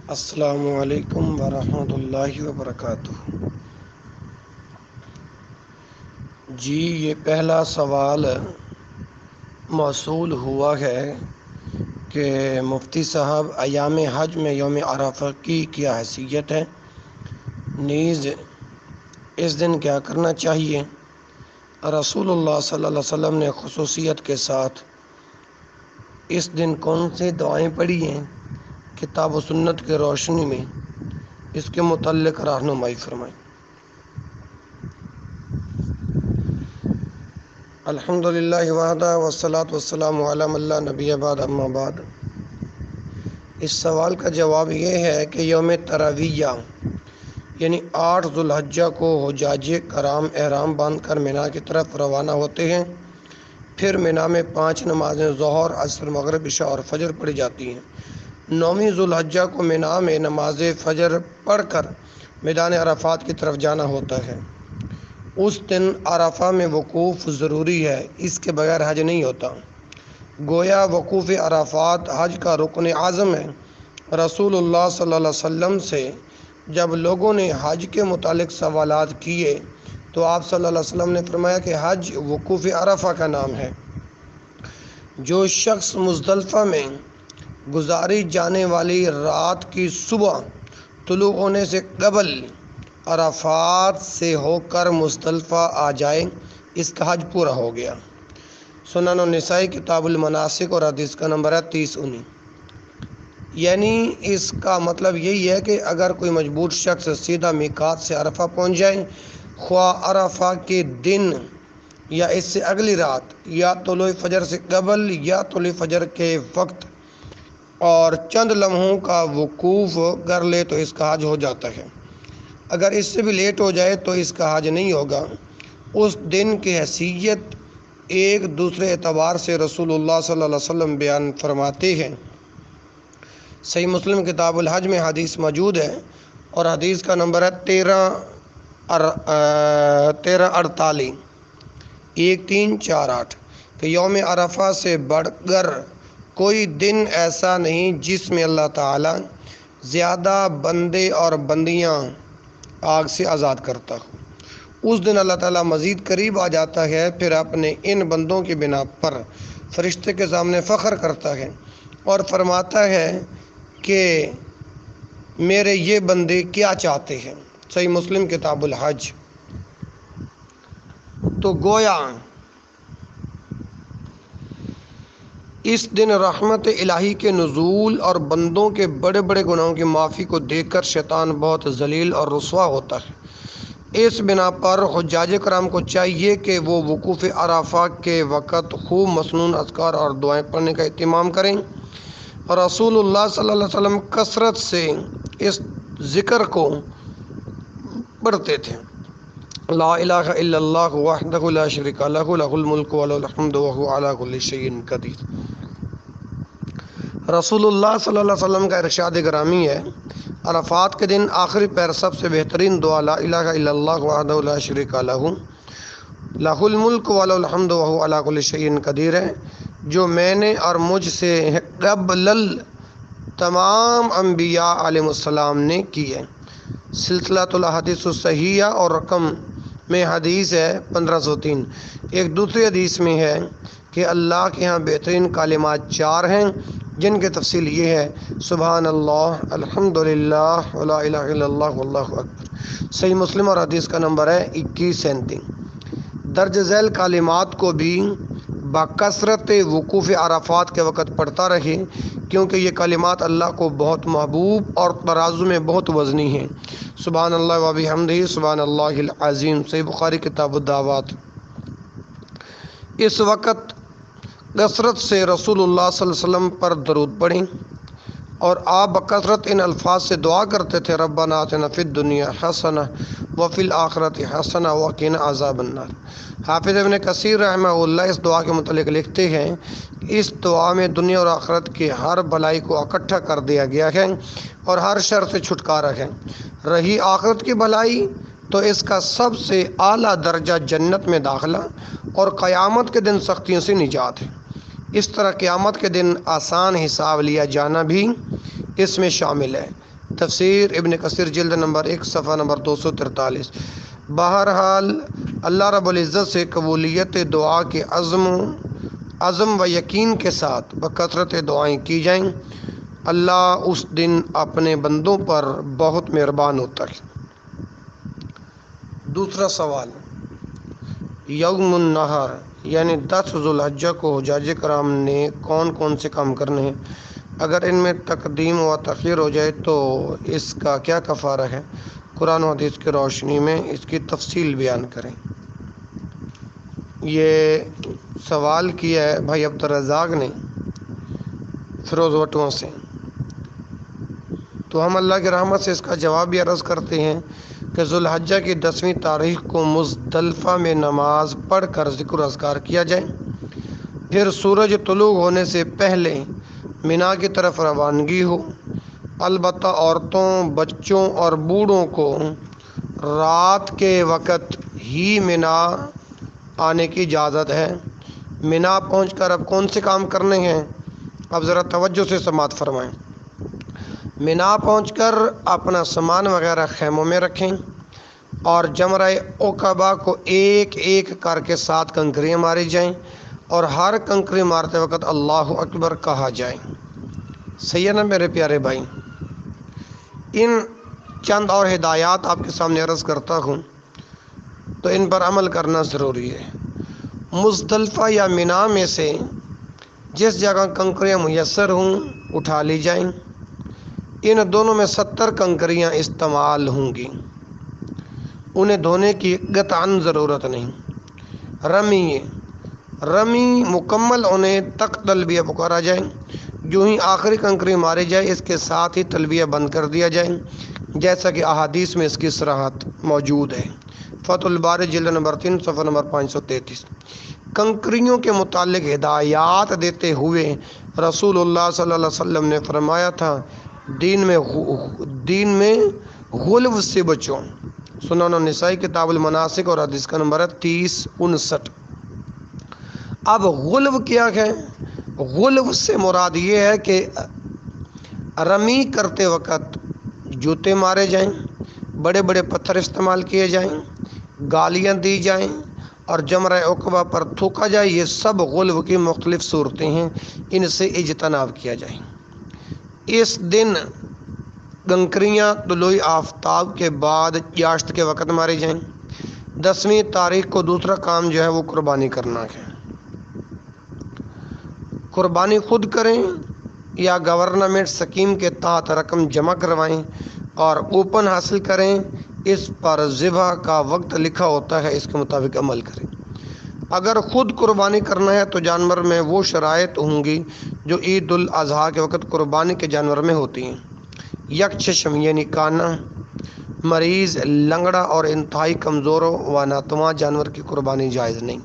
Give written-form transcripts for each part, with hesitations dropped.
السلام علیکم ورحمۃ اللہ وبرکاتہ۔ جی، یہ پہلا سوال موصول ہوا ہے کہ مفتی صاحب ایام حج میں یوم عرفہ کی کیا حیثیت ہے، نیز اس دن کیا کرنا چاہیے۔ رسول اللہ صلی اللہ علیہ وسلم نے خصوصیت کے ساتھ اس دن کون سی دعائیں پڑھی ہیں، کتاب و سنت کے روشنی میں اس کے متعلق رہنمائی فرمائیں۔ الحمدللہ وحدہ والصلاۃ والسلام علی من لا نبی بعد، اما بعد۔ اس سوال کا جواب یہ ہے کہ یوم ترویہ یعنی 8 ذو الحجہ کو حجاج کرام احرام باندھ کر مینا کی طرف روانہ ہوتے ہیں۔ پھر مینا میں 5 نمازیں ظہر، عصر، مغرب، عشاء اور فجر پڑھی جاتی ہیں۔ 9ویں ذو الحجہ کو مینا میں نماز فجر پڑھ کر میدان عرفات کی طرف جانا ہوتا ہے۔ اس دن عرفہ میں وقوف ضروری ہے، اس کے بغیر حج نہیں ہوتا۔ گویا وقوف عرفات حج کا رکن اعظم ہے۔ رسول اللہ صلی اللہ علیہ وسلم سے جب لوگوں نے حج کے متعلق سوالات کیے تو آپ صلی اللہ علیہ وسلم نے فرمایا کہ حج وقوف عرفہ کا نام ہے۔ جو شخص مزدلفہ میں گزاری جانے والی رات کی صبح طلوع ہونے سے قبل عرفات سے ہو کر مزدلفہ آ جائے، اس کا حج پورا ہو گیا۔ سنن النسائی کتاب المناسک اور حدیث کا نمبر ہے 3019۔ یعنی اس کا مطلب یہی ہے کہ اگر کوئی مجبور شخص سیدھا میقات سے عرفہ پہنچ جائے، خواہ عرفہ کے دن یا اس سے اگلی رات، یا طلوع فجر سے قبل یا طلوع فجر کے وقت، اور چند لمحوں کا وقوف کر لے تو اس کا حج ہو جاتا ہے۔ اگر اس سے بھی لیٹ ہو جائے تو اس کا حج نہیں ہوگا۔ اس دن کی حیثیت ایک دوسرے اعتبار سے رسول اللہ صلی اللہ علیہ وسلم بیان فرماتے ہیں۔ صحیح مسلم کتاب الحج میں حدیث موجود ہے اور حدیث کا نمبر ہے 1348 کہ یوم عرفہ سے بڑھ کر کوئی دن ایسا نہیں جس میں اللہ تعالی زیادہ بندے اور بندیاں آگ سے آزاد کرتا ہو۔ اس دن اللہ تعالیٰ مزید قریب آ جاتا ہے، پھر اپنے ان بندوں کی بنا پر فرشتے کے سامنے فخر کرتا ہے اور فرماتا ہے کہ میرے یہ بندے کیا چاہتے ہیں۔ صحیح مسلم کتاب الحج۔ تو گویا اس دن رحمت الہی کے نزول اور بندوں کے بڑے بڑے گناہوں کی معافی کو دیکھ کر شیطان بہت ذلیل اور رسوا ہوتا ہے۔ اس بنا پر حجاج کرام کو چاہیے کہ وہ وقوف عرفہ کے وقت خوب مسنون اذکار اور دعائیں پڑھنے کا اہتمام کریں۔ رسول اللہ صلی اللہ علیہ وسلم کثرت سے اس ذکر کو پڑھتے تھے: لا الہ الا اللہ وحدہ لا شریک لہ، لہ الملک و لہ الحمد وہو علی کل شیء قدیر۔ رسول اللہ صلی اللہ علیہ وسلم کا ارشاد گرامی ہے: عرفات کے دن آخری پیر سب سے بہترین دعا لا الہ الا اللہ وحدہ لا شریک لہ، لہ الملک و لہ الحمد وہو علی کل شیء قدیر ہے، جو میں نے اور مجھ سے قبل تمام انبیاء علیہ السلام نے کی ہے۔ سلسلۃ الاحادیث الصحیحہ اور رقم میں حدیث ہے 1503۔ ایک دوسری حدیث میں ہے کہ اللہ کے ہاں بہترین کلمات 4 ہیں، جن کی تفصیل یہ ہے: سبحان اللہ، الحمدللہ، لا الہ الا اللہ، واللہ اکبر۔ صحیح مسلم اور حدیث کا نمبر ہے 2137۔ درج ذیل کلمات کو بھی بکثرت وقوف عرفات کے وقت پڑھتا رہے، کیونکہ یہ کلمات اللہ کو بہت محبوب اور ترازو میں بہت وزنی ہیں۔ سبحان اللہ و بحمدہ، سبحان اللہ العظیم۔ صحیح بخاری کتاب الدعوات۔ اس وقت کثرت سے رسول اللہ صلی اللہ علیہ وسلم پر درود پڑھیں، اور آپ بکثرت ان الفاظ سے دعا کرتے تھے: ربنا آتنا فی الدنیا حسنہ وفی الآخرۃ حسنہ وقنا عذاب النار۔ حافظ ابن کثیر رحمہ اللہ اس دعا کے متعلق لکھتے ہیں: اس دعا میں دنیا اور آخرت کی ہر بھلائی کو اکٹھا کر دیا گیا ہے اور ہر شر سے چھٹکارا ہے۔ رہی آخرت کی بھلائی تو اس کا سب سے اعلیٰ درجہ جنت میں داخلہ اور قیامت کے دن سختیوں سے نجات ہے۔ اس طرح قیامت کے دن آسان حساب لیا جانا بھی اس میں شامل ہے۔ تفسیر ابن کثیر جلد نمبر 1 صفحہ نمبر 243۔ بہرحال اللہ رب العزت سے قبولیت دعا کے عزم و یقین کے ساتھ بکثرت دعائیں کی جائیں۔ اللہ اس دن اپنے بندوں پر بہت مہربان ہوتا ہے۔ دوسرا سوال، یوم النحر یعنی 10 ذوالحجہ کو حجاج کرام نے کون کون سے کام کرنے ہیں؟ اگر ان میں تقدیم و تاخیر ہو جائے تو اس کا کیا کفارہ ہے؟ قرآن و حدیث کی روشنی میں اس کی تفصیل بیان کریں۔ یہ سوال کیا ہے بھائی عبدالرزاق نے فیروز وٹوں سے، تو ہم اللہ کی رحمت سے اس کا جواب بھی عرض کرتے ہیں کہ ذوالحجہ کی 10ویں تاریخ کو مزدلفہ میں نماز پڑھ کر ذکر و اذکار کیا جائے، پھر سورج طلوع ہونے سے پہلے منا کی طرف روانگی ہو۔ البتہ عورتوں، بچوں اور بوڑھوں کو رات کے وقت ہی منا آنے کی اجازت ہے۔ منا پہنچ کر اب کون سے کام کرنے ہیں؟ اب ذرا توجہ سے سماعت فرمائیں۔ منا پہنچ کر اپنا سامان وغیرہ خیموں میں رکھیں اور جمرہ عقبہ کو ایک ایک کر کے 7 کنکریاں ماری جائیں اور ہر کنکری مارتے وقت اللہ اکبر کہا جائے۔ صحیح ہے نا میرے پیارے بھائی؟ ان چند اور ہدایات آپ کے سامنے عرض کرتا ہوں تو ان پر عمل کرنا ضروری ہے۔ مزدلفہ یا منا میں سے جس جگہ کنکریاں میسر ہوں اٹھا لی جائیں۔ ان دونوں میں 70 کنکریاں استعمال ہوں گی، انہیں دھونے کی قطعاً ضرورت نہیں۔ رمی مکمل ہونے تک تلبیہ پکارا جائے، جو ہی آخری کنکری ماری جائے اس کے ساتھ ہی تلبیہ بند کر دیا جائے، جیسا کہ احادیث میں اس کی صراحت موجود ہے۔ فتح الباری جلد نمبر 3 صفحہ نمبر 533۔ کنکریوں کے متعلق ہدایات دیتے ہوئے رسول اللہ صلی اللہ علیہ وسلم نے فرمایا تھا، دین میں غلو سے بچو۔ سنن النسائی کتاب المناسک اور حدیث کا نمبر ہے 3059۔ اب غلو کیا ہے؟ غلو سے مراد یہ ہے کہ رمی کرتے وقت جوتے مارے جائیں، بڑے بڑے پتھر استعمال کیے جائیں، گالیاں دی جائیں اور جمرہ عقبہ پر تھوکا جائے، یہ سب غلو کی مختلف صورتیں ہیں، ان سے اجتناب کیا جائے۔ اس دن کنکریاں طلوع آفتاب کے بعد یاشت کے وقت ماری جائیں۔ 10ویں تاریخ کو دوسرا کام جو ہے وہ قربانی کرنا ہے۔ قربانی خود کریں یا گورنمنٹ سکیم کے تحت رقم جمع کروائیں اور کوپن حاصل کریں، اس پر ذبح کا وقت لکھا ہوتا ہے، اس کے مطابق عمل کریں۔ اگر خود قربانی کرنا ہے تو جانور میں وہ شرائط ہوں گی جو عید الاضحیٰ کے وقت قربانی کے جانور میں ہوتی ہیں۔ یک چشم یعنی کانا، مریض، لنگڑا اور انتہائی کمزور و ناتواں جانور کی قربانی جائز نہیں۔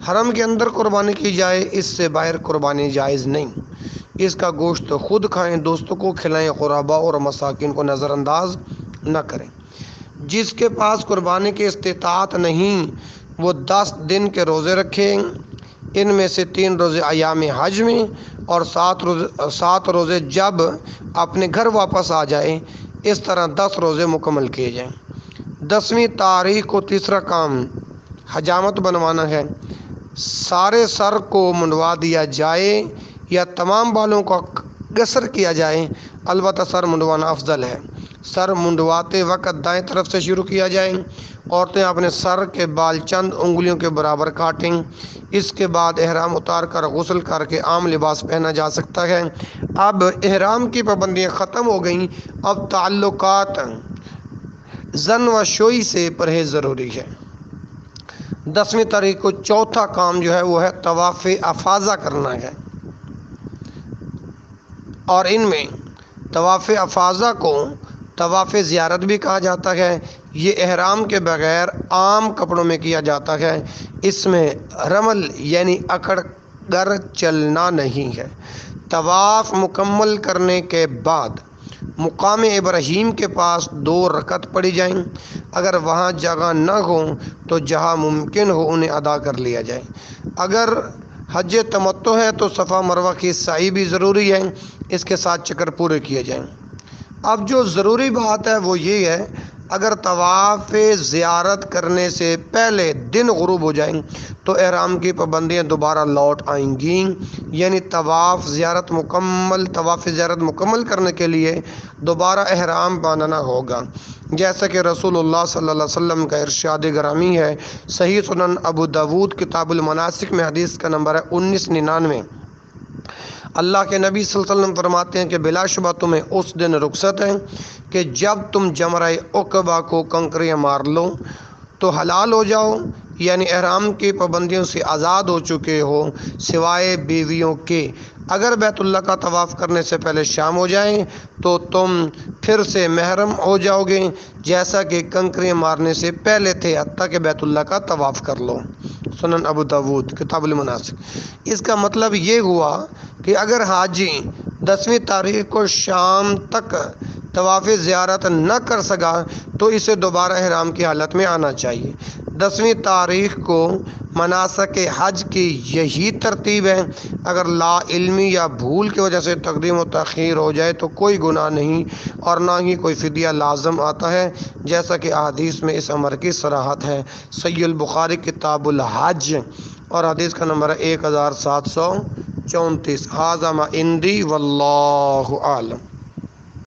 حرم کے اندر قربانی کی جائے، اس سے باہر قربانی جائز نہیں۔ اس کا گوشت خود کھائیں، دوستوں کو کھلائیں، غرباء اور مساکین کو نظر انداز نہ کریں۔ جس کے پاس قربانی کی استطاعت نہیں وہ 10 دن کے روزے رکھیں، ان میں سے 3 روزے ایام حج میں اور 7 روزے جب اپنے گھر واپس آ جائیں، اس طرح 10 روزے مکمل کیے جائیں۔ 10ویں تاریخ کو تیسرا کام حجامت بنوانا ہے۔ سارے سر کو منڈوا دیا جائے یا تمام بالوں کو قصر کیا جائے، البتہ سر منڈوانا افضل ہے۔ سر منڈواتے وقت دائیں طرف سے شروع کیا جائے۔ عورتیں اپنے سر کے بال چند انگلیوں کے برابر کاٹیں۔ اس کے بعد احرام اتار کر غسل کر کے عام لباس پہنا جا سکتا ہے۔ اب احرام کی پابندیاں ختم ہو گئیں، اب تعلقات زن و شوئی سے پرہیز ضروری ہے۔ 10ویں تاریخ کو چوتھا کام جو ہے وہ ہے طواف افاضہ کرنا ہے، اور ان میں طواف افاضہ کو طواف زیارت بھی کہا جاتا ہے۔ یہ احرام کے بغیر عام کپڑوں میں کیا جاتا ہے، اس میں رمل یعنی اکڑ کر چلنا نہیں ہے۔ طواف مکمل کرنے کے بعد مقام ابراہیم کے پاس 2 رکعت پڑھی جائیں، اگر وہاں جگہ نہ ہو تو جہاں ممکن ہو انہیں ادا کر لیا جائے۔ اگر حج تمتع ہے تو صفا مروہ کی سعی بھی ضروری ہے، اس کے ساتھ چکر پورے کیے جائیں۔ اب جو ضروری بات ہے وہ یہ ہے، اگر طواف زیارت کرنے سے پہلے دن غروب ہو جائیں تو احرام کی پابندیاں دوبارہ لوٹ آئیں گی، یعنی طواف زیارت مکمل کرنے کے لیے دوبارہ احرام باندھنا ہوگا، جیسا کہ رسول اللہ صلی اللہ علیہ وسلم کا ارشاد گرامی ہے۔ صحیح سنن ابو داود کتاب المناسک میں حدیث کا نمبر ہے 1999۔ اللہ کے نبی صلی اللہ علیہ وسلم فرماتے ہیں کہ بلا شبہ تمہیں اس دن رخصت ہے کہ جب تم جمرہ عقبہ کو کنکریاں مار لو تو حلال ہو جاؤ، یعنی احرام کی پابندیوں سے آزاد ہو چکے ہو سوائے بیویوں کے۔ اگر بیت اللہ کا طواف کرنے سے پہلے شام ہو جائیں تو تم پھر سے محرم ہو جاؤ گے، جیسا کہ کنکریاں مارنے سے پہلے تھے، حتیٰ کہ بیت اللہ کا طواف کر لو۔ سنن ابو داود کتاب المناسک۔ اس کا مطلب یہ ہوا کہ اگر حاجی 10ویں تاریخ کو شام تک طواف زیارت نہ کر سکا تو اسے دوبارہ احرام کی حالت میں آنا چاہیے۔ 10ویں تاریخ کو مناسک حج کی یہی ترتیب ہے۔ اگر لا علمی یا بھول کی وجہ سے تقدیم و تاخیر ہو جائے تو کوئی گناہ نہیں اور نہ ہی کوئی فدیہ لازم آتا ہے، جیسا کہ احادیث میں اس امر کی صراحت ہے۔ صحیح البخاری کتاب الحج اور حدیث کا نمبر ہے 1734۔ ھذا ما عندی واللہ اعلم۔